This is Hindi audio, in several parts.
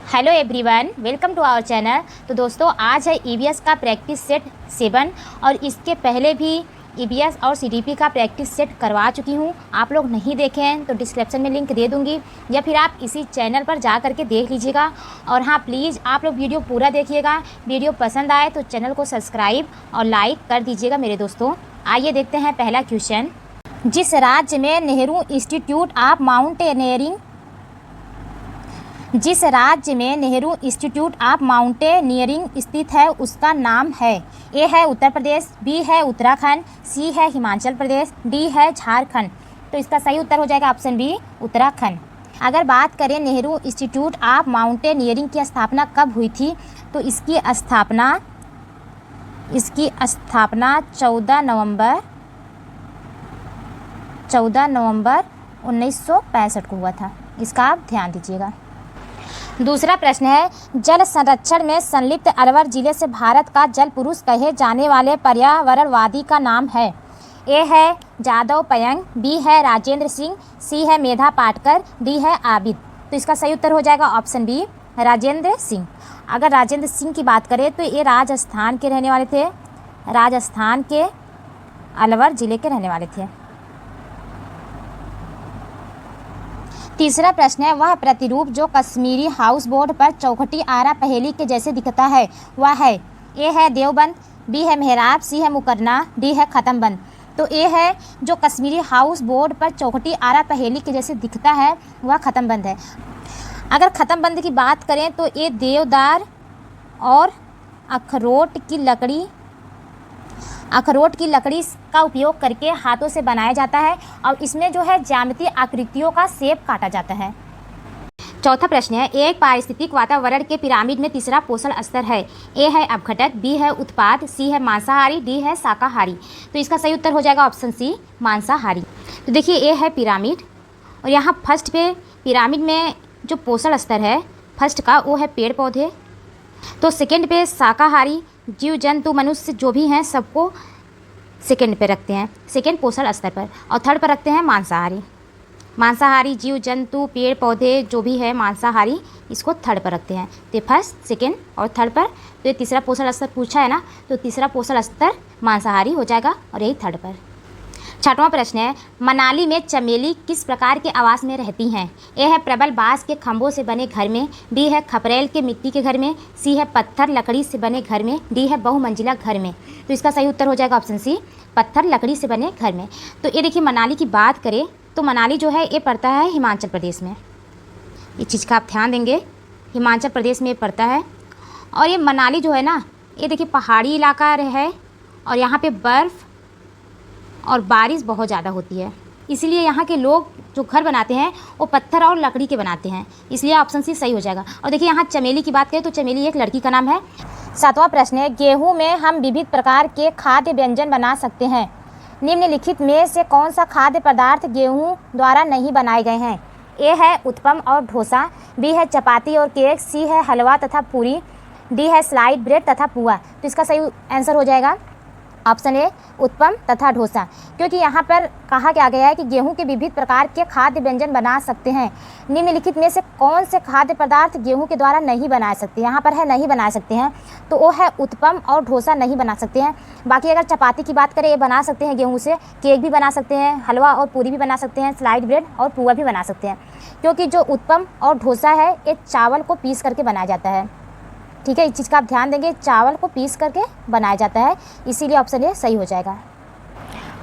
Hello everyone, welcome to our channel. तो दोस्तों, आज है ईवीएस का प्रैक्टिस सेट 7 और इसके पहले भी ईवीएस और सीडीपी का प्रैक्टिस सेट करवा चुकी हूँ। आप लोग नहीं देखे हैं तो डिस्क्रिप्शन में लिंक दे दूँगी या फिर आप इसी चैनल पर जा करके देख लीजिएगा। और हाँ, प्लीज़ आप लोग वीडियो पूरा देखिएगा। वीडियो पसंद आए तो चैनल को सब्सक्राइब और लाइक कर दीजिएगा मेरे दोस्तों। आइए देखते हैं पहला क्वेश्चन। जिस राज्य में नेहरू इंस्टीट्यूट ऑफ माउंटेनियरिंग स्थित है उसका नाम है? ए है उत्तर प्रदेश, बी है उत्तराखंड, सी है हिमाचल प्रदेश, डी है झारखंड। तो इसका सही उत्तर हो जाएगा ऑप्शन बी, उत्तराखंड। अगर बात करें नेहरू इंस्टीट्यूट ऑफ माउंटेनियरिंग की स्थापना कब हुई थी, तो इसकी स्थापना 14 नवंबर 1965 को हुआ था। इसका आप ध्यान दीजिएगा। दूसरा प्रश्न है, जल संरक्षण में संलिप्त अलवर जिले से भारत का जल पुरुष कहे जाने वाले पर्यावरणवादी का नाम है? ए है जादव पयंग, बी है राजेंद्र सिंह, सी है मेधा पाटकर, डी है आबिद। तो इसका सही उत्तर हो जाएगा ऑप्शन बी, राजेंद्र सिंह। अगर राजेंद्र सिंह की बात करें तो ये राजस्थान के रहने वाले थे, राजस्थान के अलवर जिले के रहने वाले थे। तीसरा प्रश्न है, वह प्रतिरूप जो कश्मीरी हाउस बोर्ड पर चौखटी आरा पहेली के जैसे दिखता है वह है? ए है देवबंद, बी है मेहराब, सी है मुकरना, डी है खत्मबंद। तो ए है जो कश्मीरी हाउस बोर्ड पर चौखटी आरा पहेली के जैसे दिखता है वह खत्मबंद है। अगर खत्मबंद की बात करें तो ये देवदार और अखरोट की लकड़ी का उपयोग करके हाथों से बनाया जाता है और इसमें जो है ज्यामितीय आकृतियों का शेप काटा जाता है। चौथा प्रश्न है, एक पारिस्थितिक वातावरण के पिरामिड में तीसरा पोषण स्तर है? ए है अपघटक, बी है उत्पाद, सी है मांसाहारी, डी है शाकाहारी। तो इसका सही उत्तर हो जाएगा ऑप्शन सी, मांसाहारी। तो देखिए, ए है पिरामिड और यहाँ फर्स्ट पे पिरामिड में जो पोषण स्तर है फर्स्ट का वो है पेड़ पौधे। तो सेकेंड पे शाकाहारी, जीव जंतु मनुष्य जो भी हैं सबको सेकेंड पे रखते हैं, सेकेंड पोषण स्तर पर। और थर्ड पर रखते हैं मांसाहारी जीव जंतु पेड़ पौधे जो भी है मांसाहारी, इसको थर्ड पर रखते हैं। तो फर्स्ट, सेकेंड और थर्ड पर। तो ये तीसरा पोषण स्तर पूछा है ना, तो तीसरा पोषण स्तर मांसाहारी हो जाएगा और यही थर्ड पर। छठवां प्रश्न है, मनाली में चमेली किस प्रकार के आवास में रहती हैं? ए है प्रबल बांस के खंभों से बने घर में, बी है खपरेल के मिट्टी के घर में, सी है पत्थर लकड़ी से बने घर में, डी है बहुमंजिला घर में। तो इसका सही उत्तर हो जाएगा ऑप्शन सी, पत्थर लकड़ी से बने घर में। तो ये देखिए, मनाली की बात करें तो मनाली जो है ये पड़ता है हिमाचल प्रदेश में। इस चीज़ का आप ध्यान देंगे, हिमाचल प्रदेश में ये पड़ता है। और ये मनाली जो है ना, ये देखिए पहाड़ी इलाका है और यहाँ पे बर्फ़ और बारिश बहुत ज़्यादा होती है, इसलिए यहाँ के लोग जो घर बनाते हैं वो पत्थर और लकड़ी के बनाते हैं, इसलिए ऑप्शन सी सही हो जाएगा। और देखिए, यहाँ चमेली की बात करें तो चमेली एक लड़की का नाम है। सातवां प्रश्न है, गेहूं में हम विविध प्रकार के खाद्य व्यंजन बना सकते हैं। निम्नलिखित में से कौन सा खाद्य पदार्थ गेहूं द्वारा नहीं बनाए गए हैं? ए है उत्पम और डोसा, बी है चपाती और केक, सी है हलवा तथा पूरी, डी है स्लाइड ब्रेड तथा पुआ। तो इसका सही आंसर हो जाएगा ऑप्शन ए, उत्पम तथा डोसा। क्योंकि यहाँ पर कहा क्या गया है कि गेहूं के विविध प्रकार के खाद्य व्यंजन बना सकते हैं। निम्नलिखित में से कौन से खाद्य पदार्थ गेहूं के द्वारा नहीं बना सकते? यहाँ पर है नहीं बना सकते हैं, तो वो है उत्पम और डोसा नहीं बना सकते हैं। बाकी अगर चपाती की बात करें, ये बना सकते हैं गेहूँ से, केक भी बना सकते हैं, हलवा और पूरी भी बना सकते हैं, स्लाइड ब्रेड और पुआ भी बना सकते हैं। क्योंकि जो उत्पम और डोसा है ये चावल को पीस करके बनाया जाता है। ठीक है, इस चीज़ का आप ध्यान देंगे, चावल को पीस करके बनाया जाता है, इसीलिए ऑप्शन ए सही हो जाएगा।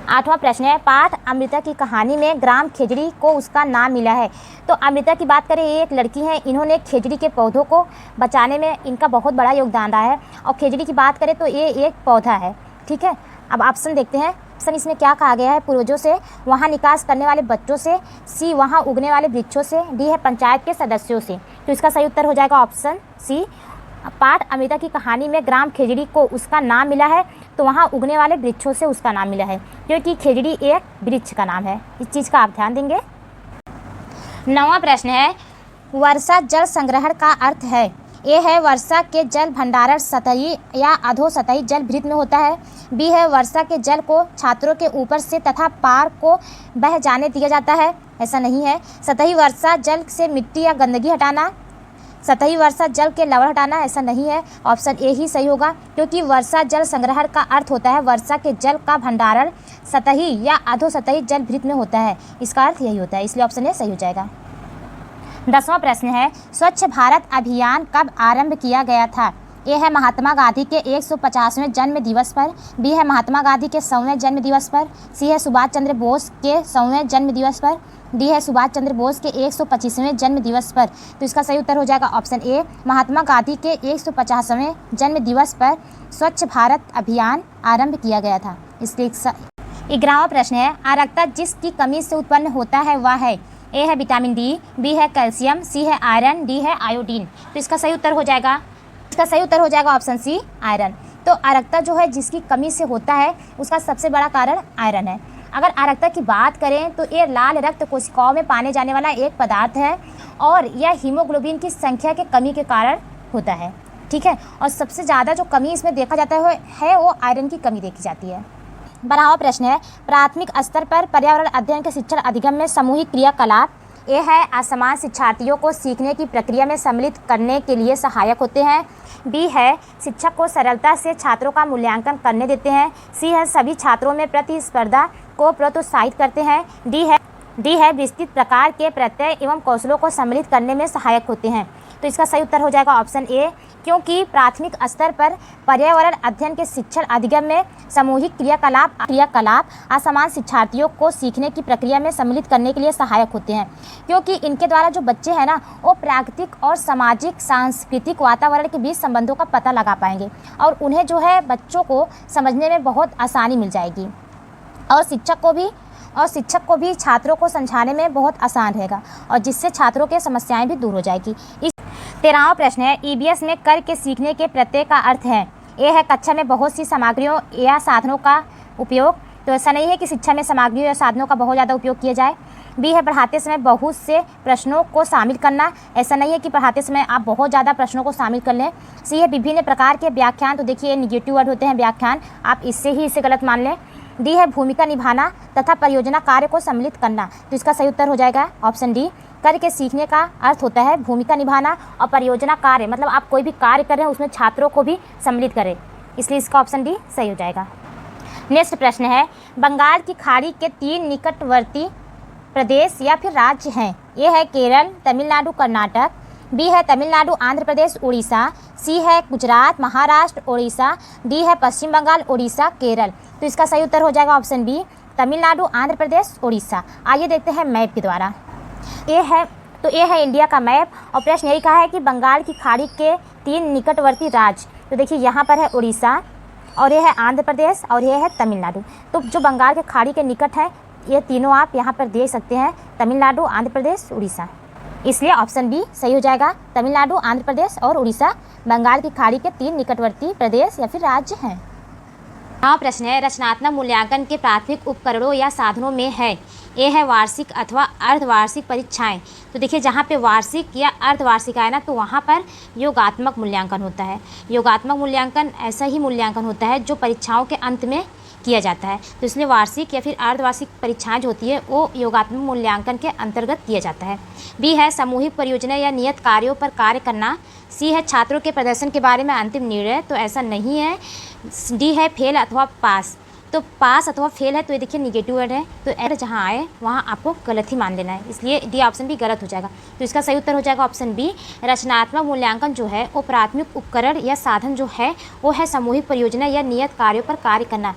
आठवां प्रश्न है, पाठ अमृता की कहानी में ग्राम खेजड़ी को उसका नाम मिला है। तो अमृता की बात करें, ये एक लड़की है, इन्होंने खेजड़ी के पौधों को बचाने में इनका बहुत बड़ा योगदान रहा है। और खेजड़ी की बात करें तो ये एक पौधा है। ठीक है, अब ऑप्शन देखते हैं। ऑप्शन इसमें क्या कहा गया है? पूर्वजों से, वहाँ निकास करने वाले बच्चों से, सी वहाँ उगने वाले वृक्षों से, डी है पंचायत के सदस्यों से। तो इसका सही उत्तर हो जाएगा ऑप्शन सी, पाठ अमृता की कहानी में ग्राम खेजड़ी को उसका नाम मिला है तो वहाँ उगने वाले वृक्षों से उसका नाम मिला है, क्योंकि खेजड़ी एक वृक्ष का नाम है। इस चीज़ का आप ध्यान देंगे। नौवां प्रश्न है, वर्षा जल संग्रहण का अर्थ है? ए है वर्षा के जल भंडारण सतही या अधोसतही जल भृत में होता है, बी है वर्षा के जल को छात्रों के ऊपर से तथा पार को बह जाने दिया जाता है, ऐसा नहीं है। सतही वर्षा जल से मिट्टी या गंदगी हटाना, सतही वर्षा जल के लवण हटाना, ऐसा नहीं है, ऑप्शन ए ही सही होगा, क्योंकि वर्षा जल संग्रहण का अर्थ होता है वर्षा के जल का भंडारण सतही या अधोसतही जल भृत में होता है, इसका अर्थ यही होता है, इसलिए ऑप्शन ए सही हो जाएगा। 10वां प्रश्न है, स्वच्छ भारत अभियान कब आरंभ किया गया था? ए है महात्मा गांधी के 150वें जन्म दिवस पर, बी है महात्मा गांधी के 100वें जन्म दिवस पर, सी है सुभाष चंद्र बोस के 100वें जन्म दिवस पर, डी है सुभाष चंद्र बोस के 125वें जन्म दिवस पर। तो इसका सही उत्तर हो जाएगा ऑप्शन ए, महात्मा गांधी के 150वें जन्म दिवस पर स्वच्छ भारत अभियान आरंभ किया गया था। इसलिए 11वां प्रश्न है, आरक्ता जिसकी कमी से उत्पन्न होता है वह है? ए है विटामिन डी, बी है कैल्शियम, सी है आयरन, डी है आयोडीन। तो इसका सही उत्तर हो जाएगा ऑप्शन सी, आयरन। तो आरक्ता जो है जिसकी कमी से होता है उसका सबसे बड़ा कारण आयरन है। अगर आरक्ता की बात करें तो ये लाल रक्त कोशिकाओं में पाने जाने वाला एक पदार्थ है और यह हीमोग्लोबिन की संख्या के कमी के कारण होता है, ठीक है। और सबसे ज़्यादा जो कमी इसमें देखा जाता है वो आयरन की कमी देखी जाती है। 12वां प्रश्न है, प्राथमिक स्तर पर पर्यावरण अध्ययन के शिक्षण अधिगम में सामूहिक क्रियाकलाप ए है असमान शिक्षार्थियों को सीखने की प्रक्रिया में सम्मिलित करने के लिए सहायक होते हैं, बी है शिक्षक को सरलता से छात्रों का मूल्यांकन करने देते हैं, सी है सभी छात्रों में प्रतिस्पर्धा को प्रोत्साहित करते हैं, डी है विस्तृत प्रकार के प्रत्यय एवं कौशलों को सम्मिलित करने में सहायक होते हैं। तो इसका सही उत्तर हो जाएगा ऑप्शन ए, क्योंकि प्राथमिक स्तर पर पर्यावरण अध्ययन के शिक्षण अधिगम में सामूहिक क्रियाकलाप असमान शिक्षार्थियों को सीखने की प्रक्रिया में सम्मिलित करने के लिए सहायक होते हैं, क्योंकि इनके द्वारा जो बच्चे हैं ना वो प्राकृतिक और सामाजिक सांस्कृतिक वातावरण के बीच संबंधों का पता लगा पाएंगे और उन्हें जो है बच्चों को समझने में बहुत आसानी मिल जाएगी और शिक्षक को भी छात्रों को समझाने में बहुत आसान रहेगा और जिससे छात्रों के समस्याएं भी दूर हो जाएगी। 13वां प्रश्न है, ईबीएस में कर के सीखने के प्रत्यय का अर्थ है? ए है कक्षा में बहुत सी सामग्रियों या साधनों का उपयोग, तो ऐसा नहीं है कि शिक्षा में सामग्रियों या साधनों का बहुत ज़्यादा उपयोग किया जाए। बी है पढ़ाते समय बहुत से प्रश्नों को शामिल करना, ऐसा नहीं है कि पढ़ाते समय आप बहुत ज़्यादा प्रश्नों को शामिल कर लें। सी है विभिन्न प्रकार के व्याख्यान, तो देखिए निगेटिव वर्ड होते हैं व्याख्यान, आप इसे गलत मान लें। डी है भूमिका निभाना तथा परियोजना कार्य को सम्मिलित करना, तो इसका सही उत्तर हो जाएगा ऑप्शन डी, कर के सीखने का अर्थ होता है भूमिका निभाना और परियोजना कार्य मतलब आप कोई भी कार्य कर रहे हैं उसमें छात्रों को भी सम्मिलित करें, इसलिए इसका ऑप्शन डी सही हो जाएगा। नेक्स्ट प्रश्न है, बंगाल की खाड़ी के 3 निकटवर्ती प्रदेश या फिर राज्य हैं? ये है केरल, तमिलनाडु, कर्नाटक, बी है तमिलनाडु, आंध्र प्रदेश, उड़ीसा, सी है गुजरात, महाराष्ट्र, ओडिशा, डी है पश्चिम बंगाल, उड़ीसा, केरल। तो इसका सही उत्तर हो जाएगा ऑप्शन बी, तमिलनाडु, आंध्र प्रदेश, उड़ीसा। आइए देखते हैं मैप के द्वारा। ये है इंडिया का मैप और प्रश्न यही कहा है कि बंगाल की खाड़ी के 3 निकटवर्ती राज्य, तो देखिए यहाँ पर है उड़ीसा और ये है आंध्र प्रदेश और ये है तमिलनाडु। तो जो बंगाल के खाड़ी के निकट है ये तीनों आप यहाँ पर देख सकते हैं, तमिलनाडु, आंध्र प्रदेश, उड़ीसा, इसलिए ऑप्शन बी सही हो जाएगा। तमिलनाडु, आंध्र प्रदेश और उड़ीसा बंगाल की खाड़ी के 3 निकटवर्ती प्रदेश या फिर राज्य हैं। हाँ, प्रश्न है, रचनात्मक मूल्यांकन के प्राथमिक उपकरणों या साधनों में है? ए है वार्षिक अथवा अर्धवार्षिक परीक्षाएं, तो देखिए जहाँ पे वार्षिक या अर्धवार्षिक आए ना तो वहाँ पर योगात्मक मूल्यांकन होता है। योगात्मक मूल्यांकन ऐसा ही मूल्यांकन होता है जो परीक्षाओं के अंत में किया जाता है, तो इसलिए वार्षिक या फिर अर्धवार्षिक परीक्षाएं जो होती है वो योगात्मक मूल्यांकन के अंतर्गत किया जाता है। बी है सामूहिक परियोजना या नियत कार्यों पर कार्य करना, सी है छात्रों के प्रदर्शन के बारे में अंतिम निर्णय, तो ऐसा नहीं है। डी है फेल अथवा पास, तो पास अथवा फेल है तो ये देखिए निगेटिव वर्ड है, तो एरर जहाँ आए वहाँ आपको गलत ही मान लेना है, इसलिए डी ऑप्शन भी गलत हो जाएगा। तो इसका सही उत्तर हो जाएगा ऑप्शन बी, रचनात्मक मूल्यांकन जो है वो प्राथमिक उपकरण या साधन जो है वो है सामूहिक परियोजना या नियत कार्यों पर कार्य करना।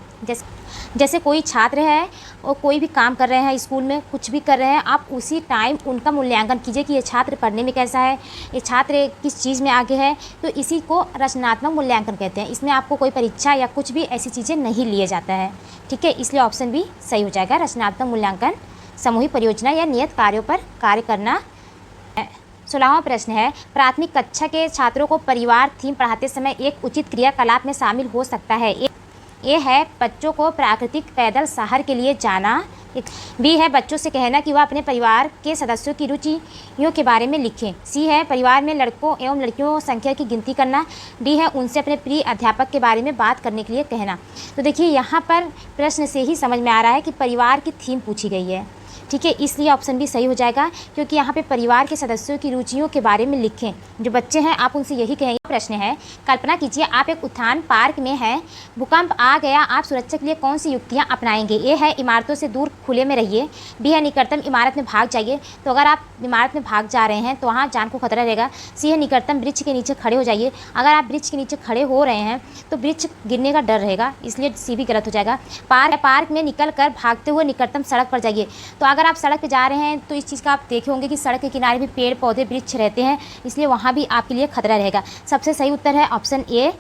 जैसे कोई छात्र है और कोई भी काम कर रहे हैं स्कूल में, कुछ भी कर रहे हैं, आप उसी टाइम उनका मूल्यांकन कीजिए कि ये छात्र पढ़ने में कैसा है, ये छात्र किस चीज़ में आगे है, तो इसी को रचनात्मक मूल्यांकन कहते हैं। इसमें आपको कोई परीक्षा या कुछ भी ऐसी चीज़ें नहीं लिए जाता है, ठीक है, इसलिए ऑप्शन बी सही हो जाएगा। रचनात्मक मूल्यांकन सामूहिक परियोजना या नियत कार्यों पर कार्य करना। 16वां प्रश्न है, प्राथमिक कक्षा के छात्रों को परिवार थीम पढ़ाते समय एक उचित क्रियाकलाप में शामिल हो सकता है? ये है बच्चों को प्राकृतिक पैदल शहर के लिए जाना, बी है बच्चों से कहना कि वह अपने परिवार के सदस्यों की रुचियों के बारे में लिखें, सी है परिवार में लड़कों एवं लड़कियों संख्या की गिनती करना, डी है उनसे अपने प्रिय अध्यापक के बारे में बात करने के लिए कहना। तो देखिए यहाँ पर प्रश्न से ही समझ में आ रहा है कि परिवार की थीम पूछी गई है। ठीक है, इसलिए ऑप्शन भी सही हो जाएगा, क्योंकि यहाँ पे परिवार के सदस्यों की रुचियों के बारे में लिखें। जो बच्चे हैं आप उनसे यही कहेंगे। प्रश्न है, कल्पना कीजिए आप एक उद्यान पार्क में हैं, भूकंप आ गया, आप सुरक्षा के लिए कौन सी युक्तियाँ अपनाएंगे? ए है इमारतों से दूर खुले में रहिए, बी है निकटतम इमारत में भाग जाइए, तो अगर आप इमारत में भाग जा रहे हैं तो वहाँ जान को खतरा रहेगा। सी है निकटतम वृक्ष के नीचे खड़े हो जाइए, अगर आप वृक्ष के नीचे खड़े हो रहे हैं तो वृक्ष गिरने का डर रहेगा, इसलिए सी भी गलत हो जाएगा। पार्क में निकल कर भागते हुए निकटतम सड़क पर जाइए, तो अगर आप सड़क पे जा रहे हैं तो इस चीज़ का आप देखे होंगे कि सड़क के किनारे भी पेड़ पौधे वृक्ष रहते हैं, इसलिए वहाँ भी आपके लिए खतरा रहेगा। सबसे सही उत्तर है ऑप्शन ए,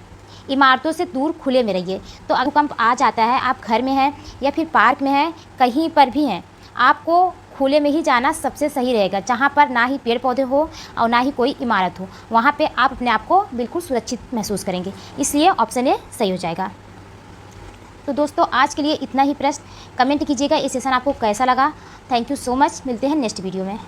इमारतों से दूर खुले में रहिए। तो अगर भूकंप आ जाता है, आप घर में हैं या फिर पार्क में हैं, कहीं पर भी हैं, आपको खुले में ही जाना सबसे सही रहेगा, जहाँ पर ना ही पेड़ पौधे हो और ना ही कोई इमारत हो। वहाँ पे आप अपने आप को बिल्कुल सुरक्षित महसूस करेंगे, इसलिए ऑप्शन ए सही हो जाएगा। तो दोस्तों आज के लिए इतना ही प्रश्न। कमेंट कीजिएगा ये सेशन आपको कैसा लगा। थैंक यू सो मच, मिलते हैं नेक्स्ट वीडियो में।